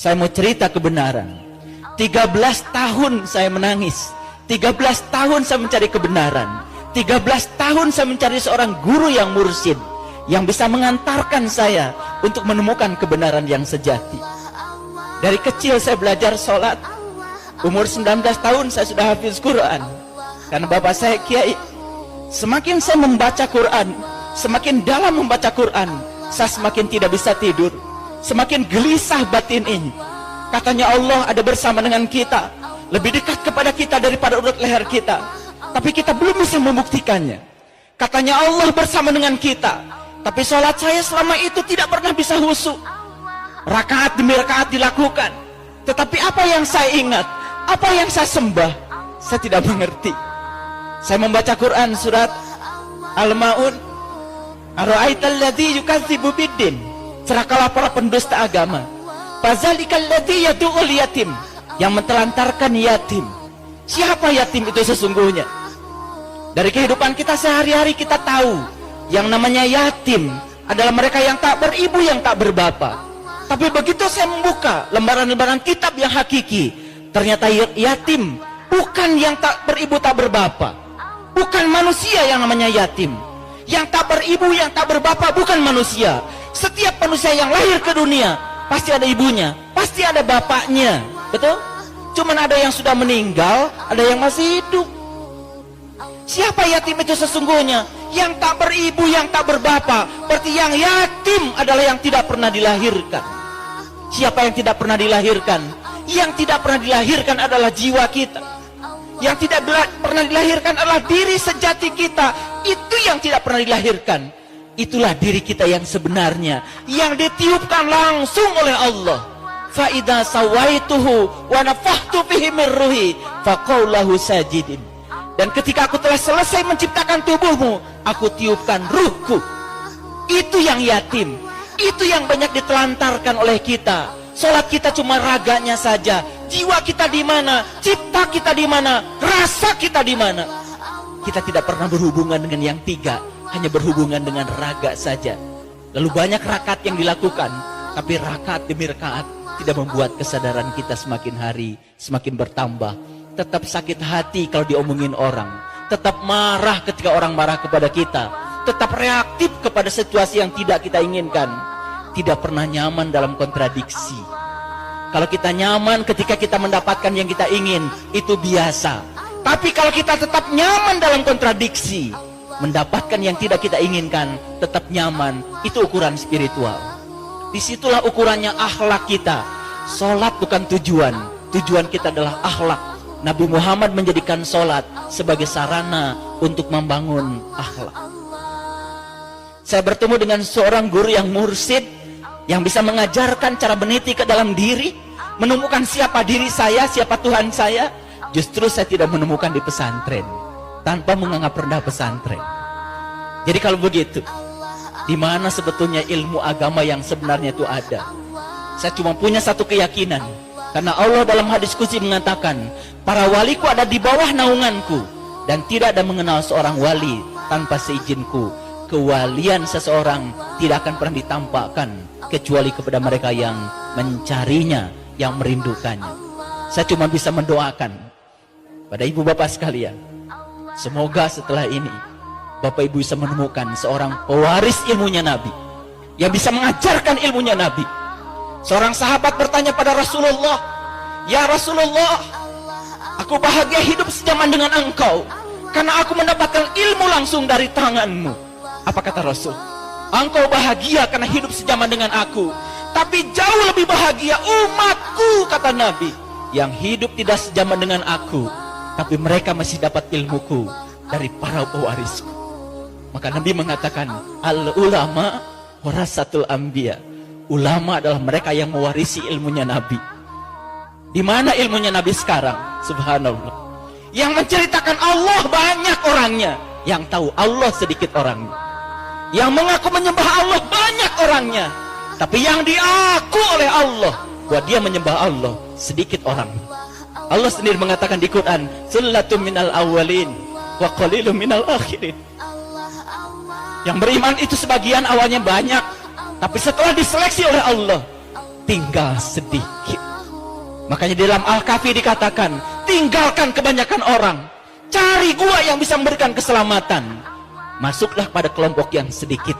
Saya mau cerita kebenaran. 13 tahun saya menangis. 13 tahun saya mencari kebenaran. 13 tahun saya mencari seorang guru yang mursyid, yang bisa mengantarkan saya untuk menemukan kebenaran yang sejati. Dari kecil saya belajar sholat. Umur 19 tahun saya sudah hafiz Quran. Karena bapak saya kiai. Semakin saya membaca Quran, semakin dalam membaca Quran, saya semakin tidak bisa tidur. Semakin gelisah batin ini. Katanya Allah ada bersama dengan kita, lebih dekat kepada kita daripada urut leher kita, tapi kita belum bisa membuktikannya. Katanya Allah bersama dengan kita, tapi sholat saya selama itu tidak pernah bisa khusyuk. Rakaat demi rakaat dilakukan, tetapi apa yang saya ingat, apa yang saya sembah, saya tidak mengerti. Saya membaca Quran surat Al-Ma'un, Ara'aital ladzi yukadzibu biddin, celakalah para pendusta agama. Fazalikal ladzi yad'ul yatim, yang mentelantarkan yatim. Siapa yatim itu sesungguhnya? Dari kehidupan kita sehari-hari kita tahu yang namanya yatim adalah mereka yang tak beribu, yang tak berbapa. Tapi begitu saya membuka lembaran-lembaran kitab yang hakiki, ternyata yatim bukan yang tak beribu, tak berbapa. Bukan manusia yang namanya yatim. Yang tak beribu, yang tak berbapa bukan manusia. Setiap manusia yang lahir ke dunia pasti ada ibunya, pasti ada bapaknya. Betul? Cuman ada yang sudah meninggal, ada yang masih hidup. Siapa yatim itu sesungguhnya? Yang tak beribu, yang tak berbapa. Berarti yang yatim adalah yang tidak pernah dilahirkan. Siapa yang tidak pernah dilahirkan? Yang tidak pernah dilahirkan adalah jiwa kita. Yang tidak pernah dilahirkan adalah diri sejati kita. Itu yang tidak pernah dilahirkan. Itulah diri kita yang sebenarnya, yang ditiupkan langsung oleh Allah. Fa idza sawaituhu wa nafakhtu fihi min ruhi faqul lahu sajidin. Dan ketika aku telah selesai menciptakan tubuhmu, aku tiupkan ruhku. Itu yang yatim. Itu yang banyak ditelantarkan oleh kita. Salat kita cuma raganya saja. Jiwa kita di mana? Cipta kita di mana? Rasa kita di mana? Kita tidak pernah berhubungan dengan yang tiga, hanya berhubungan dengan raga saja. Lalu banyak rakaat yang dilakukan, tapi rakaat demi rakaat tidak membuat kesadaran kita semakin hari semakin bertambah. Tetap sakit hati kalau diomongin orang, tetap marah ketika orang marah kepada kita, tetap reaktif kepada situasi yang tidak kita inginkan, tidak pernah nyaman dalam kontradiksi. Kalau kita nyaman ketika kita mendapatkan yang kita ingin, itu biasa. Tapi kalau kita tetap nyaman dalam kontradiksi, mendapatkan yang tidak kita inginkan, tetap nyaman, itu ukuran spiritual. Disitulah ukurannya akhlak kita. Sholat bukan tujuan, tujuan kita adalah akhlak. Nabi Muhammad menjadikan sholat sebagai sarana untuk membangun akhlak. Saya bertemu dengan seorang guru yang mursyid, yang bisa mengajarkan cara meniti ke dalam diri, menemukan siapa diri saya, siapa Tuhan saya. Justru saya tidak menemukan di pesantren, tanpa menganggap rendah pesantren. Jadi kalau begitu, di mana sebetulnya ilmu agama yang sebenarnya itu ada? Saya cuma punya satu keyakinan, karena Allah dalam hadis qudsi mengatakan, para waliku ada di bawah naunganku, dan tidak ada mengenal seorang wali tanpa seizinku. Kewalian seseorang tidak akan pernah ditampakkan kecuali kepada mereka yang mencarinya, yang merindukannya. Saya cuma bisa mendoakan pada ibu bapak sekalian, semoga setelah ini bapak ibu bisa menemukan seorang pewaris ilmunya Nabi, yang bisa mengajarkan ilmunya Nabi. Seorang sahabat bertanya pada Rasulullah, ya Rasulullah, aku bahagia hidup sejaman dengan engkau, karena aku mendapatkan ilmu langsung dari tanganmu. Apa kata Rasul? Engkau bahagia karena hidup sejaman dengan aku, tapi jauh lebih bahagia umatku, kata Nabi, yang hidup tidak sejaman dengan aku, tapi mereka masih dapat ilmuku dari para pewarisku. Maka Nabi mengatakan, al-ulama warasatul anbiya. Ulama adalah mereka yang mewarisi ilmunya Nabi. Di mana ilmunya Nabi sekarang? Subhanallah. Yang menceritakan Allah banyak orangnya, yang tahu Allah sedikit orangnya. Yang mengaku menyembah Allah banyak orangnya, tapi yang diaku oleh Allah bahwa dia menyembah Allah sedikit orangnya. Allah sendiri mengatakan di Quran, Sullatun minal awwalin wa qalilun minal akhirin. Yang beriman itu sebagian awalnya banyak, tapi setelah diseleksi oleh Allah, tinggal sedikit. Makanya di dalam Al-Kahfi dikatakan, tinggalkan kebanyakan orang, cari gua yang bisa memberikan keselamatan. Masuklah pada kelompok yang sedikit.